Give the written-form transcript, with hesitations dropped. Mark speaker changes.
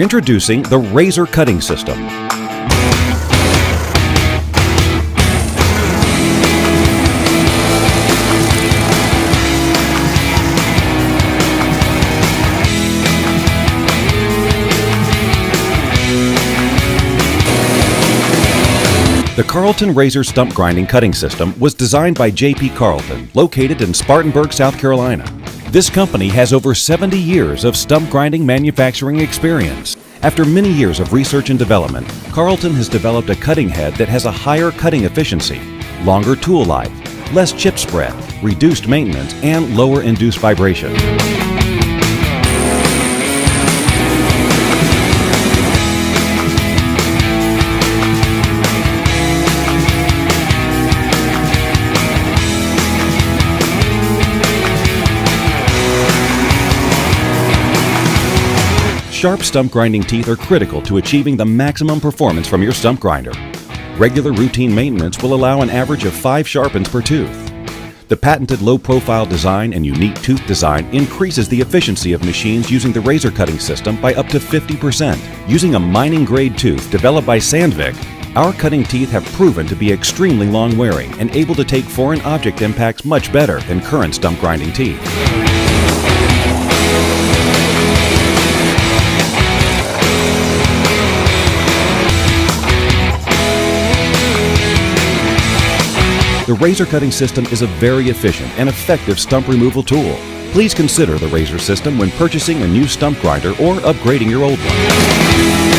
Speaker 1: Introducing the Razor Cutting System. The Carlton Razor Stump Grinding Cutting System was designed by J.P. Carlton, located in Spartanburg, South Carolina. This company has over 70 years of stump grinding manufacturing experience. After many years of research and development, Carlton has developed a cutting head that has a higher cutting efficiency, longer tool life, less chip spread, reduced maintenance, and lower induced vibration. Sharp stump grinding teeth are critical to achieving the maximum performance from your stump grinder. Regular routine maintenance will allow an average of 5 sharpens per tooth. The patented low-profile design and unique tooth design increases the efficiency of machines using the razor cutting system by up to 50%. Using a mining-grade tooth developed by Sandvik, our cutting teeth have proven to be extremely long-wearing and able to take foreign object impacts much better than current stump grinding teeth. The razor cutting system is a very efficient and effective stump removal tool. Please consider the razor system when purchasing a new stump grinder or upgrading your old one.